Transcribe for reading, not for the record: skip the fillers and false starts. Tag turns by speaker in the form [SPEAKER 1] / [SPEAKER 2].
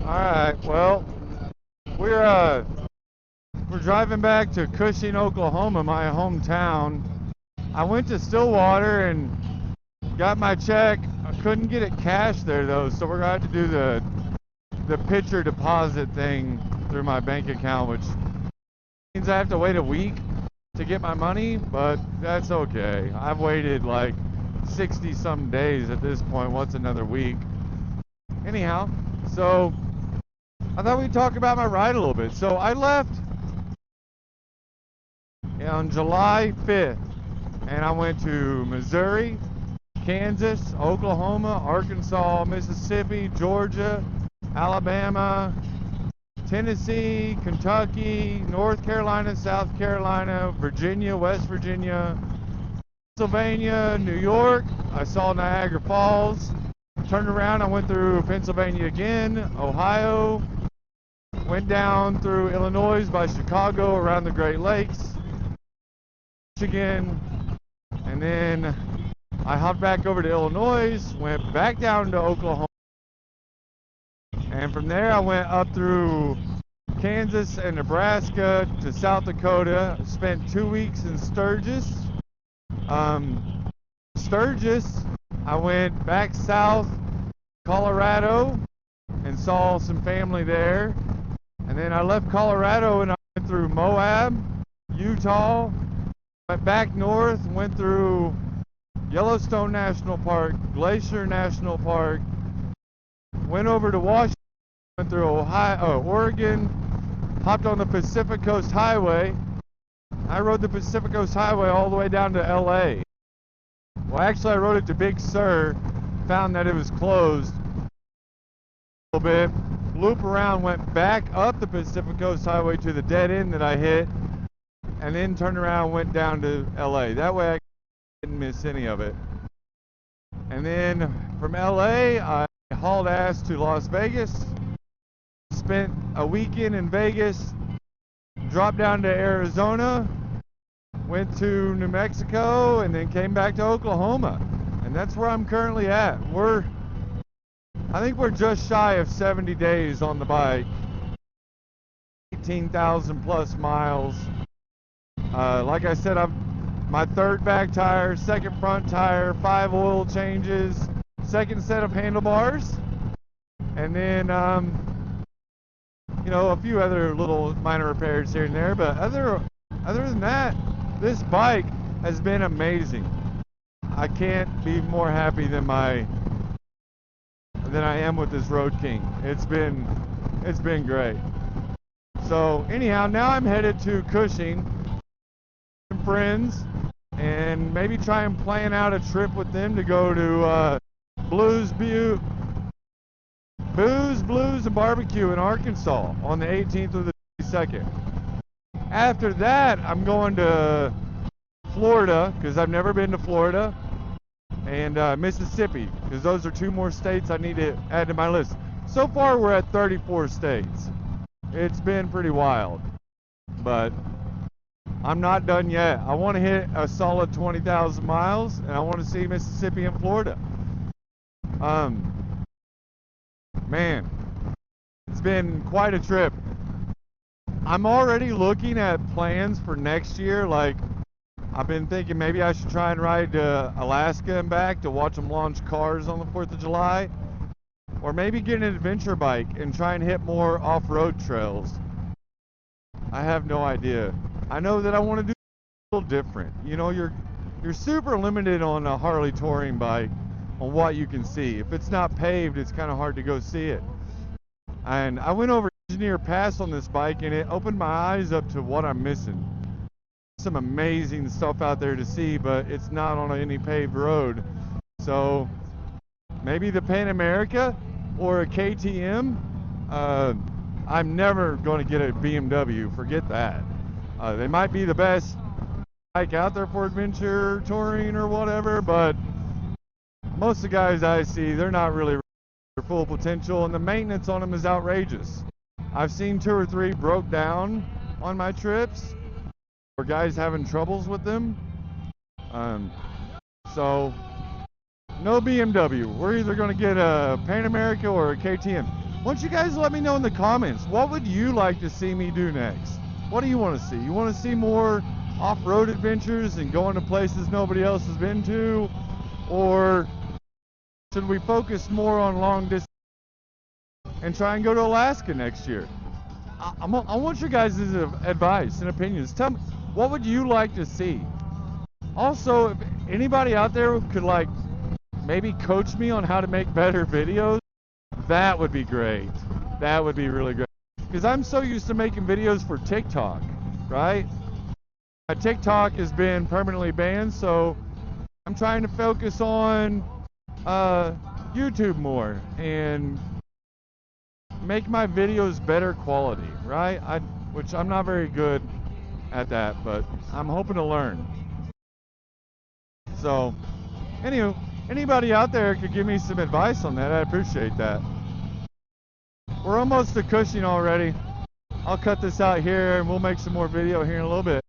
[SPEAKER 1] Alright, well, we're driving back to Cushing, Oklahoma, my hometown. I went to Stillwater and got my check. I couldn't get it cash there though, so we're gonna have to do the pitcher deposit thing through my bank account, which means I have to wait a week to get my money, but that's okay. I've waited like 60 some days at this point. What's another week? Anyhow, so I thought we'd talk about my ride a little bit. So I left on July 5th, and I went to Missouri, Kansas, Oklahoma, Arkansas, Mississippi, Georgia, Alabama, Tennessee, Kentucky, North Carolina, South Carolina, Virginia, West Virginia, Pennsylvania, New York. I saw Niagara Falls. Turned around, I went through Pennsylvania again, Ohio, went down through Illinois by Chicago around the Great Lakes, Michigan, and then I hopped back over to Illinois, went back down to Oklahoma, and from there I went up through Kansas and Nebraska to South Dakota. Spent 2 weeks in Sturgis. Sturgis, I went back south, Colorado, and saw some family there. And then I left Colorado and I went through Moab, Utah, went back north, went through Yellowstone National Park, Glacier National Park, went over to Washington, went through Oregon, hopped on the Pacific Coast Highway. I rode the Pacific Coast Highway all the way down to LA. Well, actually I rode it to Big Sur, found that it was closed a little bit, loop around, went back up the Pacific Coast Highway to the dead end that I hit, and then turned around and went down to LA. That way I didn't miss any of it. And then from LA, I hauled ass to Las Vegas, spent a weekend in Vegas, dropped down to Arizona, went to New Mexico, and then came back to Oklahoma. And that's where I'm currently at. I think we're just shy of 70 days on the bike, 18,000 plus miles. Like I said, my third back tire, second front tire, 5 oil changes, second set of handlebars, and then a few other little minor repairs here and there. But other than that, this bike has been amazing. I can't be more happy than I am with this Road King. It's been great. So anyhow, now I'm headed to Cushing, some friends, and maybe try and plan out a trip with them to go to Blues and Barbecue in Arkansas on the 18th or the 22nd. After that, I'm going to Florida, because I've never been to Florida, and Mississippi, because those are 2 more states I need to add to my list. So far, we're at 34 states. It's been pretty wild, but I'm not done yet. I want to hit a solid 20,000 miles, and I want to see Mississippi and Florida. Man, it's been quite a trip. I'm already looking at plans for next year. Like, I've been thinking maybe I should try and ride to Alaska and back to watch them launch cars on the 4th of July. Or maybe get an adventure bike and try and hit more off-road trails. I have no idea. I know that I want to do a little different. You're super limited on a Harley touring bike on what you can see. If it's not paved, it's kind of hard to go see it. And I went over Engineer Pass on this bike, and it opened my eyes up to what I'm missing. Some amazing stuff out there to see, but it's not on any paved road. So maybe the Pan America or a KTM. I'm never going to get a BMW, forget that. They might be the best bike out there for adventure touring or whatever, but most of the guys I see, they're not really their full potential, and the maintenance on them is outrageous. I've seen 2 or 3 broke down on my trips, or guys having troubles with them. So no BMW. We're either going to get a Pan America or a KTM. Why don't you guys let me know in the comments, what would you like to see me do next? What do you want to see? You want to see more off-road adventures and going to places nobody else has been to? Or should we focus more on long distance and try and go to Alaska next year? I want your guys' advice and opinions. Tell me, what would you like to see? Also, if anybody out there could like maybe coach me on how to make better videos, that would be great. That would be really great. Because I'm so used to making videos for TikTok, right? My TikTok has been permanently banned, so I'm trying to focus on YouTube more and make my videos better quality, right? Which I'm not very good at that, but I'm hoping to learn. So, anywho, anybody out there could give me some advice on that, I'd appreciate that. We're almost to Cushing already. I'll cut this out here and we'll make some more video here in a little bit.